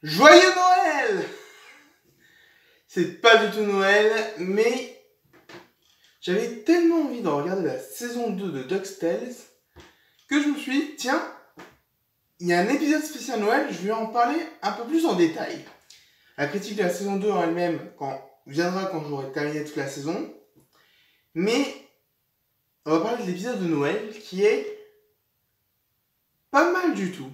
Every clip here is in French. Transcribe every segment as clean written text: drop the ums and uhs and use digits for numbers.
Joyeux Noël! C'est pas du tout Noël, mais j'avais tellement envie de regarder la saison 2 de DuckTales que je me suis dit, tiens, il y a un épisode spécial Noël, je vais en parler un peu plus en détail. La critique de la saison 2 en elle-même viendra quand j'aurai terminé toute la saison, mais on va parler de l'épisode de Noël qui est pas mal du tout.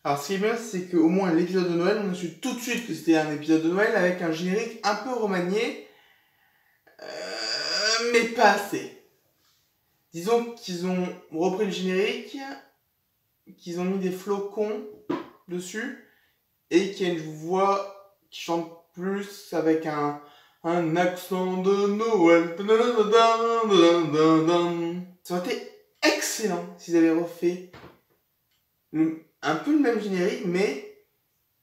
Alors ce qui est bien, c'est qu'au moins l'épisode de Noël, on a su tout de suite que c'était un épisode de Noël avec un générique un peu remanié, mais pas assez. Disons qu'ils ont repris le générique, qu'ils ont mis des flocons dessus, et qu'il y a une voix qui chante plus avec un accent de Noël. Ça aurait été excellent s'ils avaient refait un peu le même générique, mais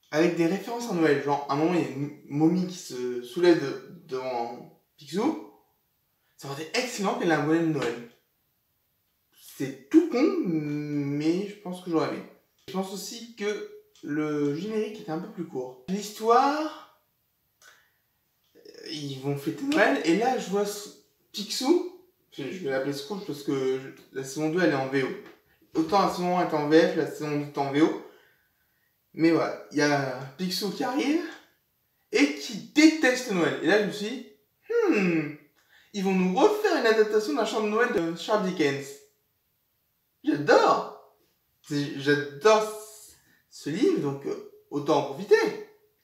avec des références à Noël. Genre, à un moment, il y a une momie qui se soulève devant Picsou. Ça aurait été excellent qu'elle ait un bonnet de Noël. C'est tout con, mais je pense que j'aurais aimé. Je pense aussi que le générique était un peu plus court. L'histoire, ils vont fêter Noël, et là, je vois Picsou, je vais l'appeler Scrooge parce que la saison 2, elle est en VO. Autant la saison 1 est en VF, la saison 2 est en VO. Mais voilà, il y a Picsou qui arrive et qui déteste Noël. Et là, je me suis dit, ils vont nous refaire une adaptation d'un chant de Noël de Charles Dickens. J'adore ce livre, donc autant en profiter.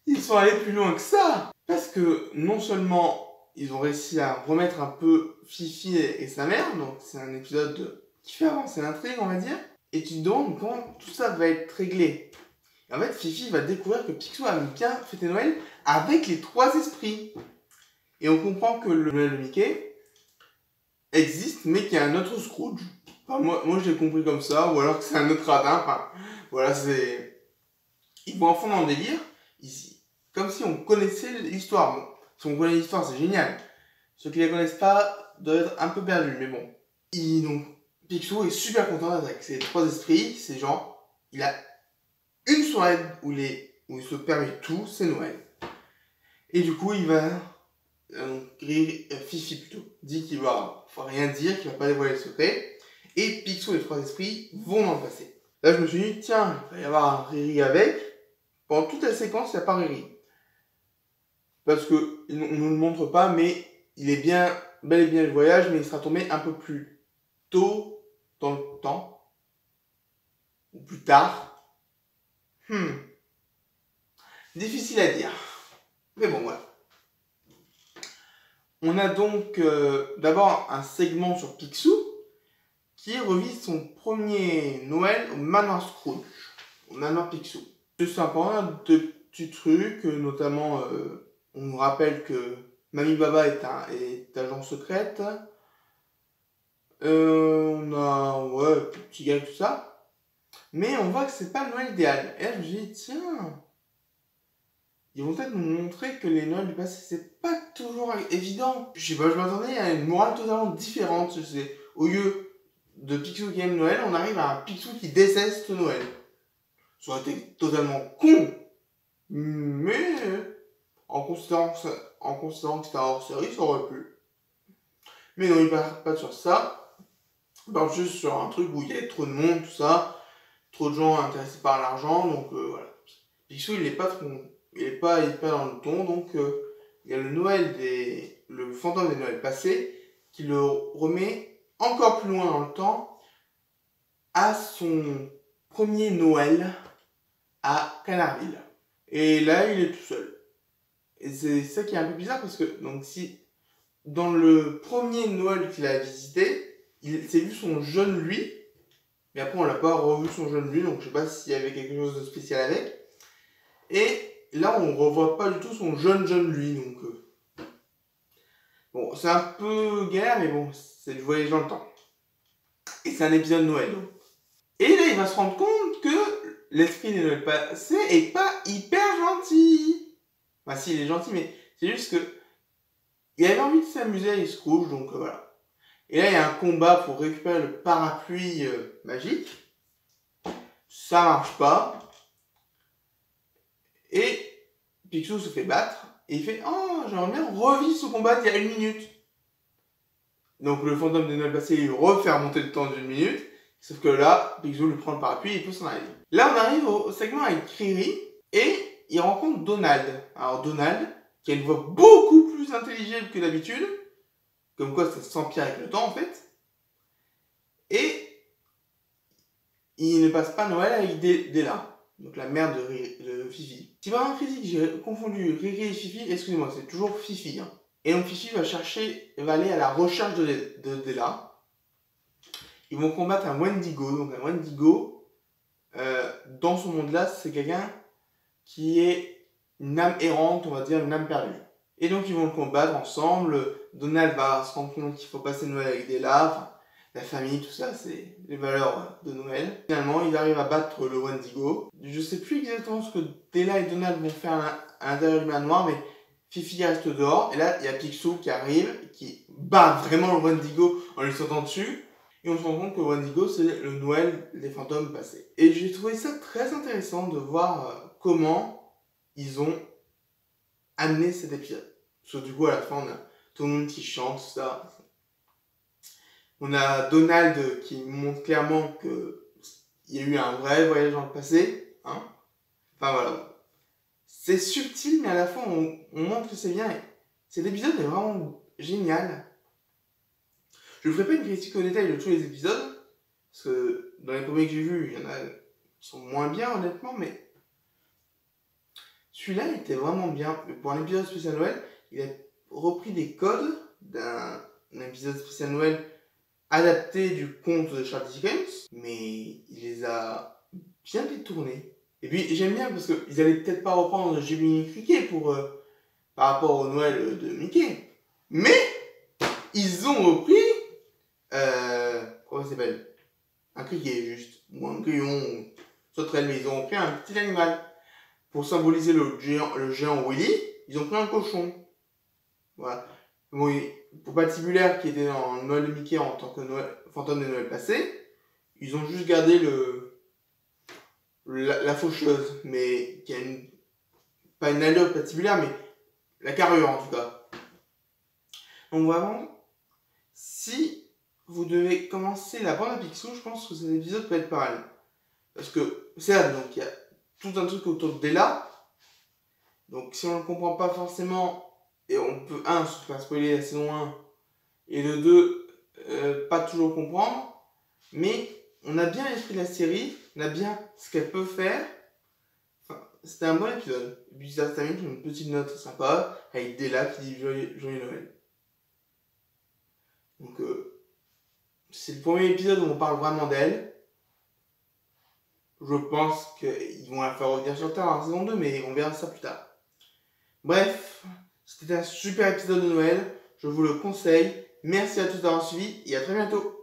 Ils sont allés plus loin que ça. Parce que non seulement ils ont réussi à remettre un peu Fifi et sa mère, donc c'est un épisode qui fait avancer l'intrigue, on va dire. Et tu te demandes comment tout ça va être réglé. Et en fait, Fifi va découvrir que Picsou a bien fêté Noël avec les 3 esprits. Et on comprend que le Noël de Mickey existe, mais qu'il y a un autre Scrooge. Enfin, moi je l'ai compris comme ça, ou alors que c'est un autre radin. Enfin, voilà, c'est... Ils vont en fond dans le délire, comme si on connaissait l'histoire. Bon, si on connaît l'histoire, c'est génial. Ceux qui ne la connaissent pas doivent être un peu perdus, mais bon. Donc, Picsou est super content avec ses 3 esprits. C'est genre, il a une soirée où il se permet tout, c'est Noël. Et du coup, il va... Fifi plutôt, dit qu'il va rien dire, qu'il va pas dévoiler le secret. Et Picsou et les 3 esprits vont dans le passé. Là, je me suis dit, tiens, il va y avoir un Riri avec. Pendant toute la séquence, il n'y a pas Riri. Parce qu'on ne nous le montre pas, mais il est bien, bel et bien le voyage, mais il sera tombé un peu plus tôt dans le temps. Ou plus tard. Difficile à dire. Mais bon, voilà. On a donc d'abord un segment sur Picsou qui revit son premier Noël au manoir Scrooge, au manoir Picsou. C'est sympa, de petits trucs, notamment on nous rappelle que Mamie Baba est agent secrète. On a petits gars tout ça. Mais on voit que c'est pas le Noël idéal. Et là je me dis, tiens, ils vont peut-être nous montrer que les Noëls du passé, c'est pas toujours évident. Je sais pas, je m'attendais à une morale totalement différente. Au lieu de Picsou qui aime Noël, on arrive à un Picsou qui déteste Noël. Ça aurait été totalement con. Mais en considérant que c'était un hors-série, ça aurait pu. Mais non, il part pas sur ça. Il part juste sur un truc où il y a trop de monde, tout ça. Trop de gens intéressés par l'argent, donc voilà. Picsou, il est pas dans le ton, donc il y a le fantôme des Noëls passés qui le remet encore plus loin dans le temps à son premier Noël à Canardville. Et là, il est tout seul. Et c'est ça qui est un peu bizarre parce que donc si dans le premier Noël qu'il a visité, il s'est vu son jeune lui, mais après on l'a pas revu son jeune lui, donc je sais pas s'il y avait quelque chose de spécial avec. Et là, on revoit pas du tout son jeune lui, donc bon, c'est un peu galère, mais bon, c'est le voyage dans le temps. Et c'est un épisode Noël. Donc. Et là, il va se rendre compte que l'esprit des Noël passés est pas hyper gentil. Enfin, si, il est gentil, mais c'est juste que il avait envie de s'amuser avec Scrooge, donc voilà. Et là, il y a un combat pour récupérer le parapluie magique. Ça marche pas. Et Picsou se fait battre et il fait « Oh, j'aimerais bien revivre ce combat d'il y a 1 minute ». Donc le fantôme de Noël passé, il refait remonter le temps d'1 minute. Sauf que là, Picsou lui prend le parapluie et il peut s'en aller. Là, on arrive au segment avec Riri et il rencontre Donald. Alors Donald, qui a une voix beaucoup plus intelligible que d'habitude, comme quoi ça s'empire avec le temps en fait. Et il ne passe pas Noël avec Della, donc la mère de Fifi. Si par un critique j'ai confondu Riri et Fifi, excusez-moi, c'est toujours Fifi. Hein. Et donc Fifi va aller à la recherche de Della. Ils vont combattre un Wendigo. Donc un Wendigo, dans ce monde-là, c'est quelqu'un qui est une âme errante, on va dire, une âme perdue. Et donc ils vont le combattre ensemble. Donald va se rendre compte qu'il faut passer Noël avec Della, enfin, la famille, tout ça, c'est les valeurs de Noël. Finalement, ils arrivent à battre le Wendigo. Je sais plus exactement ce que Della et Donald vont faire à l'intérieur du manoir, mais Fifi reste dehors. Et là, il y a Picsou qui arrive, qui bat vraiment le Wendigo en lui sautant dessus. Et on se rend compte que Wendigo, c'est le Noël des fantômes passés. Et j'ai trouvé ça très intéressant de voir comment ils ont amené cet épisode. Parce que du coup, à la fin, on a tout le monde qui chante, tout ça. On a Donald qui montre clairement qu'il y a eu un vrai voyage dans le passé. Hein. Enfin voilà. C'est subtil, mais à la fois, on montre que c'est bien. Et cet épisode est vraiment génial. Je ne ferai pas une critique au détail de tous les épisodes, parce que dans les premiers que j'ai vus, il y en a qui sont moins bien, honnêtement, mais celui-là, il était vraiment bien. Pour un épisode spécial Noël, il a repris des codes d'un épisode spécial Noël adapté du conte de Charles Dickens, mais il les a bien détournés. Et puis, j'aime bien, parce qu'ils allaient peut-être pas reprendre Jiminy Cricket par rapport au Noël de Mickey, mais ils ont repris comment ça s'appelle? Un criquet, juste. Ou un grillon, sauterelle, mais ils ont pris un petit animal. Pour symboliser le géant Willy, ils ont pris un cochon. Voilà. Bon, pour Patibulaire, qui était dans Noël de Mickey en tant que fantôme de Noël passé, ils ont juste gardé la faucheuse, mais qui a pas une allure patibulaire, mais la carrure en tout cas. Donc vraiment, si vous devez commencer la bande à Picsou, je pense que cet épisode peut être pas mal. Parce que, certes, donc il y a tout un truc autour de Della. Donc si on ne comprend pas forcément, et on peut, se faire spoiler la saison 1, et le 2, pas toujours comprendre, mais on a bien l'esprit de la série, on a bien ce qu'elle peut faire. Enfin, c'était un bon épisode. Et puis ça se termine sur une petite note sympa, avec Della qui dit joyeux Noël. Donc c'est le premier épisode où on parle vraiment d'elle. Je pense qu'ils vont la faire revenir sur Terre en saison 2, mais on verra ça plus tard. Bref, c'était un super épisode de Noël. Je vous le conseille. Merci à tous d'avoir suivi et à très bientôt.